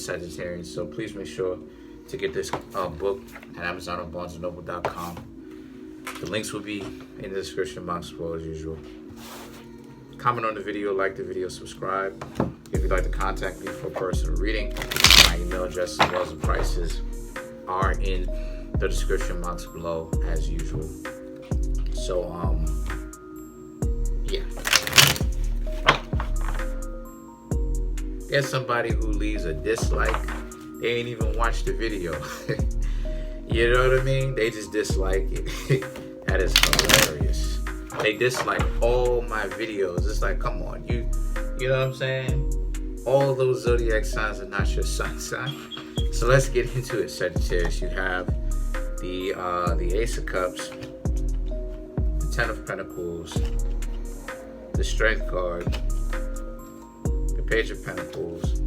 Sagittarians. So please make sure to get this book at Amazon or BarnesandNoble.com. The links will be in the description box as usual. Comment on the video, like the video, subscribe. If you'd like to contact me for a personal reading, my email address as well as the prices are in the description box below as usual. So yeah. There's somebody who leaves a dislike. They ain't even watched the video. You know what I mean? They just dislike it. That is hilarious. They dislike all my videos. It's like, come on, you know what I'm saying? All those zodiac signs are not your sun sign. So let's get into it, Sagittarius. You have the Ace of Cups, the Ten of Pentacles, the Strength card, the Page of Pentacles,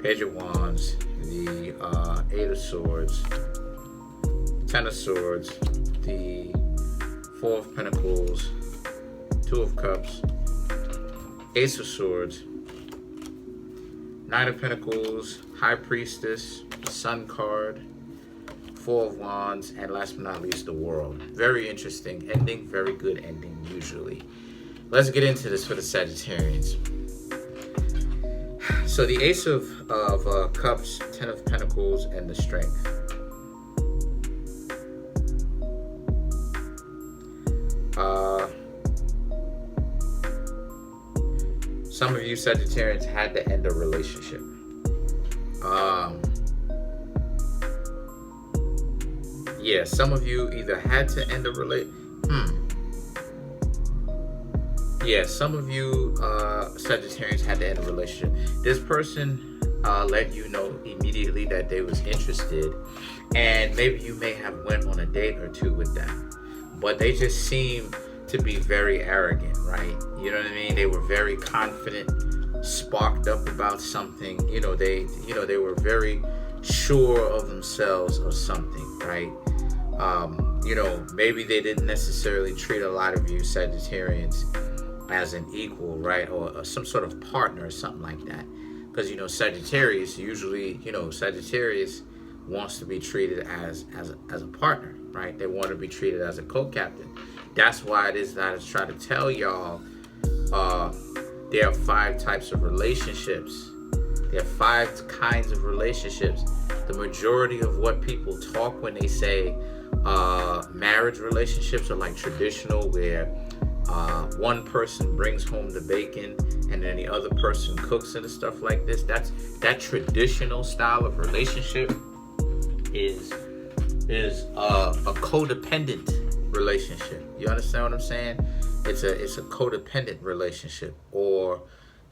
Page of Wands, the Eight of Swords, Ten of Swords, the Four of Pentacles, Two of Cups, Ace of Swords, Nine of Pentacles, High Priestess, Sun card, Four of Wands, and last but not least, the World. Very interesting ending, very good ending usually. Let's get into this for the Sagittarians. So the Ace of Cups, Ten of Pentacles, and the Strength. Some of you Sagittarians had to end a relationship. Yeah, some of you either had to end a Yeah, some of you Sagittarians had to end a relationship. This person let you know immediately that they was interested, and maybe you may have went on a date or two with them, but they just seem to be very arrogant, right? You know what I mean? They were very confident, sparked up about something. They were very sure of themselves or something, right? Maybe they didn't necessarily treat a lot of you Sagittarians as an equal, right? Or some sort of partner or something like that. Because, Sagittarius usually, Sagittarius wants to be treated as a partner, right? They want to be treated as a co-captain. That's why it is that I try to tell y'all there are 5 types of relationships. There are 5 kinds of relationships. The majority of what people talk when they say marriage relationships are like traditional, where one person brings home the bacon and then the other person cooks and stuff like this. That traditional style of relationship is a codependent relationship. You understand what I'm saying? It's a codependent relationship, or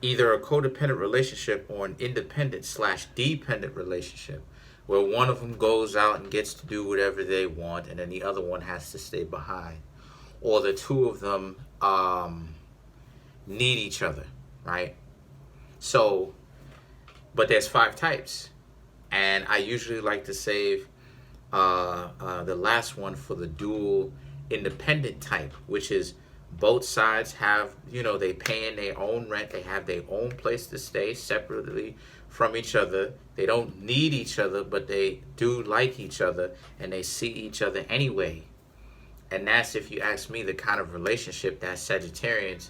either a codependent relationship or an independent/dependent relationship, where one of them goes out and gets to do whatever they want and then the other one has to stay behind, or the two of them need each other, right? So, but there's 5 types, and I usually like to save the last one for the dual independent type, which is both sides have, they paying their own rent, they have their own place to stay separately from each other. They don't need each other, but they do like each other, and they see each other anyway. And that's, if you ask me, the kind of relationship that Sagittarians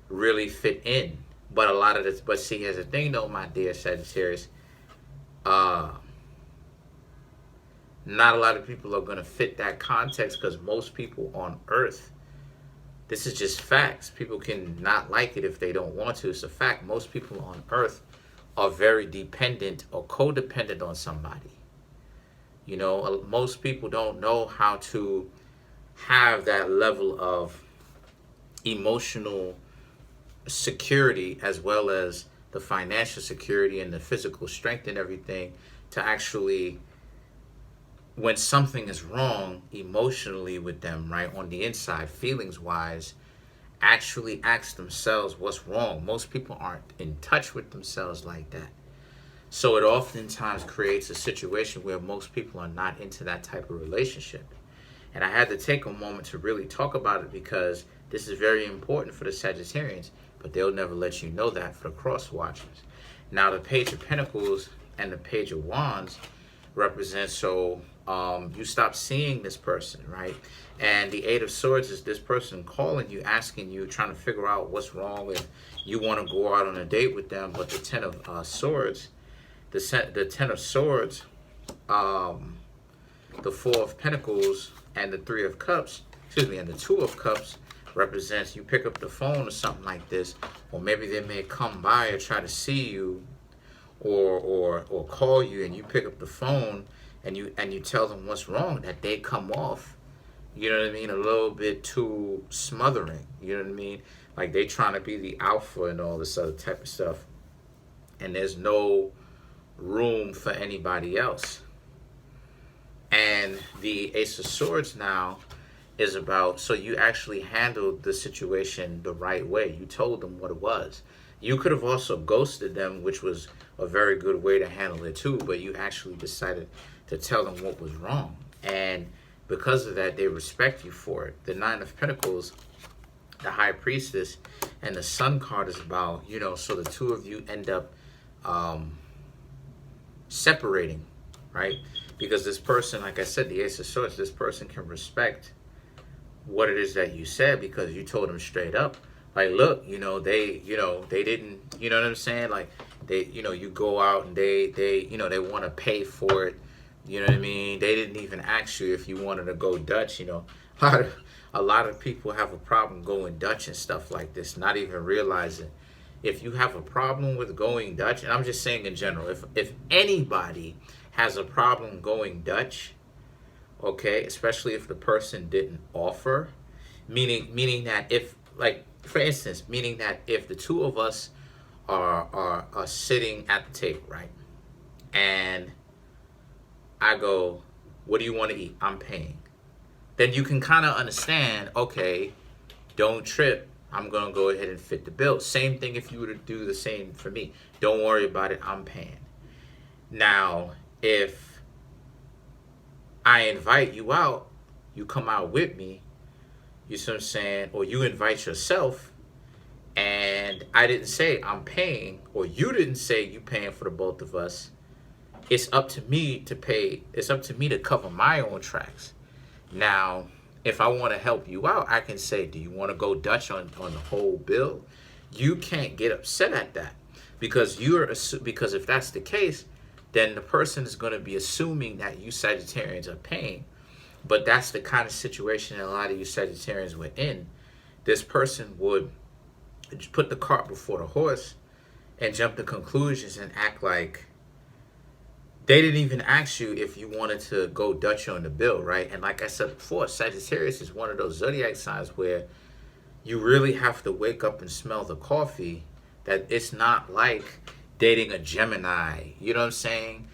really fit in. But a lot of this, but see, here's the thing though, my dear Sagittarius, not a lot of people are going to fit that context, because most people on earth, this is just facts. People can not like it if they don't want to. It's a fact. Most people on earth are very dependent or codependent on somebody. Most people don't know how to have that level of emotional security, as well as the financial security and the physical strength and everything, to actually, when something is wrong emotionally with them, right, on the inside, feelings wise, actually ask themselves what's wrong. Most people aren't in touch with themselves like that. So it oftentimes creates a situation where most people are not into that type of relationship. And I had to take a moment to really talk about it, because this is very important for the Sagittarians, but they'll never let you know that for the cross watchers. Now the Page of Pentacles and the Page of Wands represent, so you stop seeing this person, right? And the Eight of Swords is this person calling you, asking you, trying to figure out what's wrong with you, want to go out on a date with them. But the Ten of Swords, the Ten of Swords, the Four of Pentacles, and the Three of Cups, excuse me, and the Two of Cups represents you pick up the phone or something like this, or maybe they may come by or try to see you, or call you, and you pick up the phone and you tell them what's wrong, that they come off, you know what I mean, a little bit too smothering, you know what I mean, like they trying to be the alpha and all this other type of stuff, and there's no room for anybody else. And the Ace of Swords now is about, so you actually handled the situation the right way. You told them what it was. You could have also ghosted them, which was a very good way to handle it too, but you actually decided to tell them what was wrong. And because of that, they respect you for it. The Nine of Pentacles, the High Priestess, and the Sun card is about, you know, so the two of you end up separating, right? Because this person, like I said, the Ace of Swords, this person can respect what it is that you said, because you told them straight up, like, look, you know, they didn't, you know what I'm saying? Like, they, you know, you go out and they, you know, they want to pay for it. You know what I mean? They didn't even ask you if you wanted to go Dutch, you know. A lot of people have a problem going Dutch and stuff like this, not even realizing. If you have a problem with going Dutch, and I'm just saying in general, if anybody has a problem going Dutch, okay, especially if the person didn't offer, meaning that if, like, for instance, meaning that if the two of us are sitting at the table, right, and I go, what do you want to eat? I'm paying. Then you can kind of understand, okay, don't trip. I'm going to go ahead and fit the bill. Same thing if you were to do the same for me. Don't worry about it. I'm paying. Now, if I invite you out, you come out with me, you see what I'm saying? Or you invite yourself, and I didn't say I'm paying, or you didn't say you paying for the both of us. It's up to me to pay. It's up to me to cover my own tracks. Now, if I want to help you out, I can say, do you want to go Dutch on the whole bill? You can't get upset at that, because because if that's the case, then the person is going to be assuming that you Sagittarians are paying. But that's the kind of situation that a lot of you Sagittarians were in. This person would put the cart before the horse and jump to conclusions and act like they didn't even ask you if you wanted to go Dutch on the bill, right? And like I said before, Sagittarius is one of those zodiac signs where you really have to wake up and smell the coffee. That it's not like dating a Gemini, you know what I'm saying?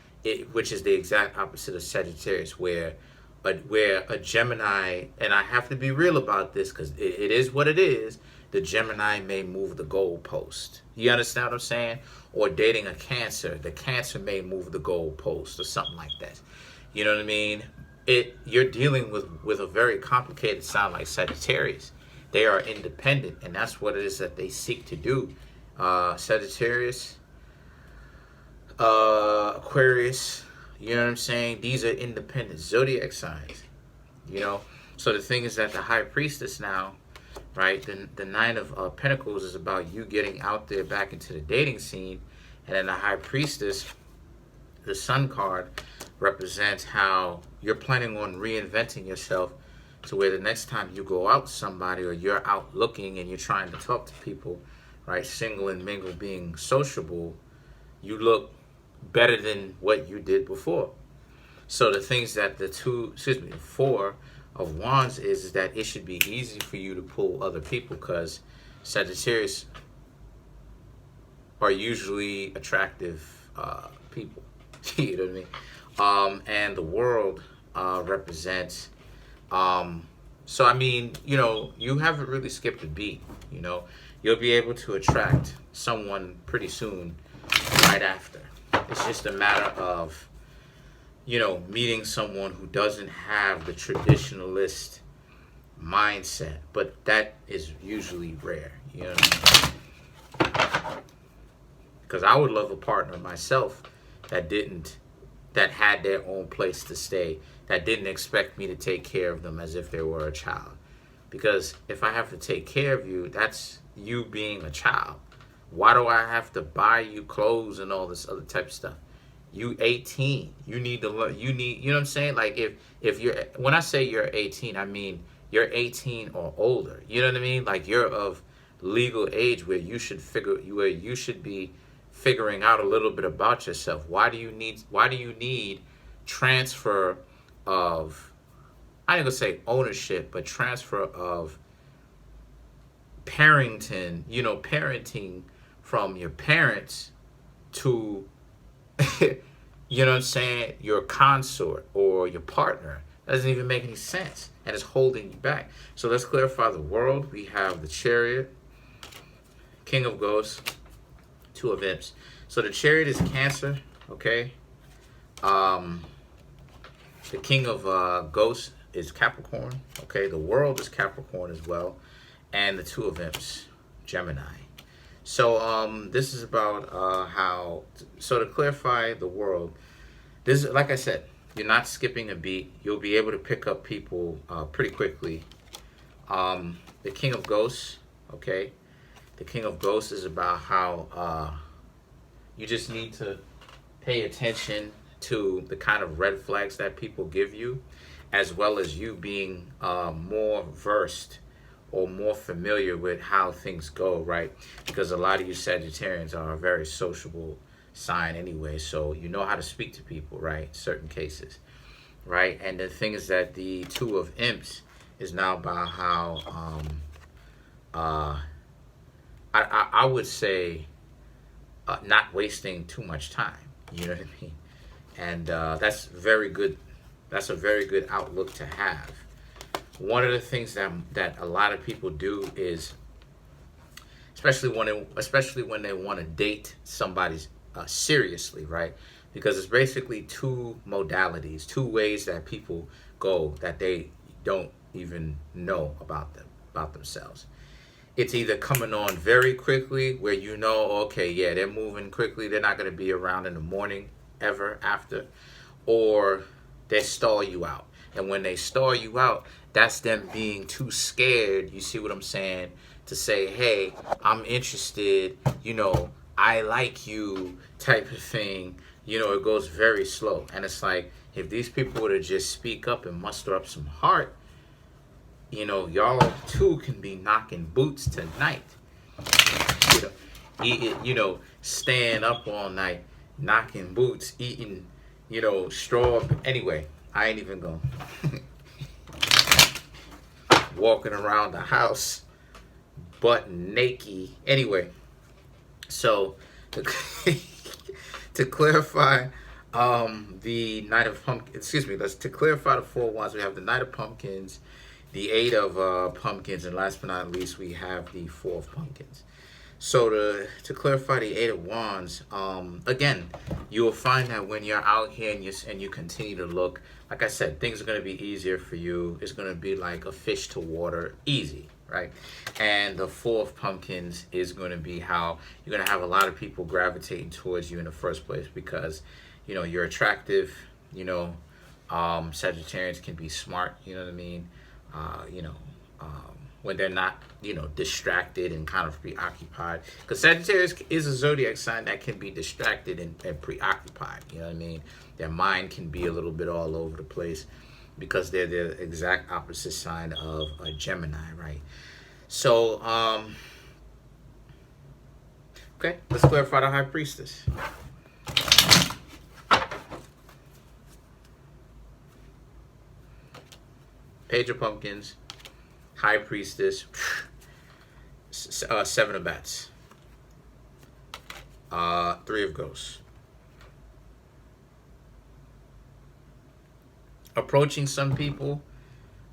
Which is the exact opposite of Sagittarius, where a Gemini, and I have to be real about this because it is what it is, the Gemini may move the goalpost. You understand what I'm saying? Or dating a Cancer, the Cancer may move the goalpost or something like that. You know what I mean? You're dealing with a very complicated sign like Sagittarius. They are independent, and that's what it is that they seek to do. Sagittarius, Aquarius, you know what I'm saying? These are independent zodiac signs, you know? So the thing is that the High Priestess now, right, the Nine of Pentacles is about you getting out there back into the dating scene. And then the High Priestess, the Sun card, represents how you're planning on reinventing yourself to where the next time you go out with somebody, or you're out looking and you're trying to talk to people, right, single and mingle, being sociable, you look better than what you did before. So the things that the Four of Wands is that it should be easy for you to pull other people, because Sagittarius are usually attractive people. You know what I mean? And the World represents, so I mean, you know, you haven't really skipped a beat, you know. You'll be able to attract someone pretty soon right after. It's just a matter of, you know, meeting someone who doesn't have the traditionalist mindset, but that is usually rare, you know what I mean? Because I would love a partner myself that had their own place to stay, that didn't expect me to take care of them as if they were a child. Because if I have to take care of you, that's you being a child. Why do I have to buy you clothes and all this other type of stuff? You 18. You need to learn. You know what I'm saying? Like if you're, when I say you're 18, I mean you're 18 or older. You know what I mean? Like you're of legal age where you should be figuring out a little bit about yourself. Why do you need transfer of, I ain't gonna say ownership, but transfer of parenting from your parents to you know what I'm saying, your consort or your partner. That doesn't even make any sense, and it's holding you back. So let's clarify the world. We have the Chariot, King of Ghosts, Two of Imps. So the Chariot is Cancer, okay? The King of Ghosts is Capricorn, okay? The world is Capricorn as well. And the Two of Imps, Gemini. So this is about so to clarify the world, this is, like I said, you're not skipping a beat. You'll be able to pick up people pretty quickly. The King of Ghosts, okay? The King of Ghosts is about how you just need to pay attention to the kind of red flags that people give you, as well as you being more versed or more familiar with how things go, right? Because a lot of you Sagittarians are a very sociable sign anyway, so you know how to speak to people, right? Certain cases, right? And the thing is that the Two of Imps is now about how I would say not wasting too much time. You know what I mean? And that's very good. That's a very good outlook to have. One of the things that a lot of people do is, especially when they want to date somebody seriously, right? Because it's basically two modalities, two ways that people go that they don't even know about themselves. It's either coming on very quickly, where you know, okay, yeah, they're moving quickly, they're not going to be around in the morning ever after, or they stall you out. And when they stall you out, that's them being too scared, you see what I'm saying, to say, hey, I'm interested, I like you type of thing. It goes very slow. And it's like, if these people were to just speak up and muster up some heart, y'all too can be knocking boots tonight. Staying up all night, knocking boots, eating, straw. Anyway, I ain't even going. Walking around the house butt naked. Anyway, so to clarify the Knight of Pumpkins, to clarify the Four of Wands, we have the Knight of Pumpkins, the Eight of Pumpkins, and last but not least, we have the Four of Pumpkins. So to clarify the Eight of Wands, again, you will find that when you're out here and you continue to look, like I said, things are going to be easier for you. It's going to be like a fish to water, easy, right? And the Four of Pumpkins is going to be how you're going to have a lot of people gravitating towards you in the first place because, you're attractive, Sagittarians can be smart, you know what I mean? When they're not, distracted and kind of preoccupied. Because Sagittarius is a zodiac sign that can be distracted and preoccupied, you know what I mean? Their mind can be a little bit all over the place because they're the exact opposite sign of a Gemini, right? So, okay, let's clarify the High Priestess. Page of Pumpkins, High Priestess, Seven of Bats, Three of Ghosts. Approaching some people,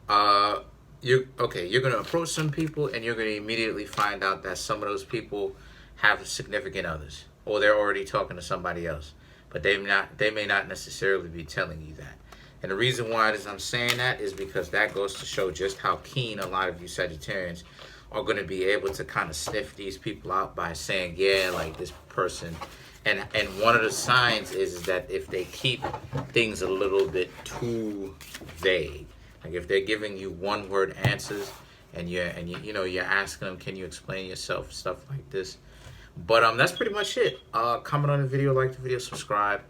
you're going to approach some people and you're going to immediately find out that some of those people have significant others, or they're already talking to somebody else, but they may not necessarily be telling you that. And the reason why I'm saying that is because that goes to show just how keen a lot of you Sagittarians are going to be able to kind of sniff these people out by saying, yeah, like this person. And one of the signs is that if they keep things a little bit too vague, like if they're giving you one word answers, and you're asking them, can you explain yourself, stuff like this. But that's pretty much it. Comment on the video, like the video, subscribe,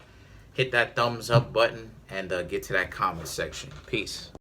hit that thumbs up button, and get to that comment section. Peace.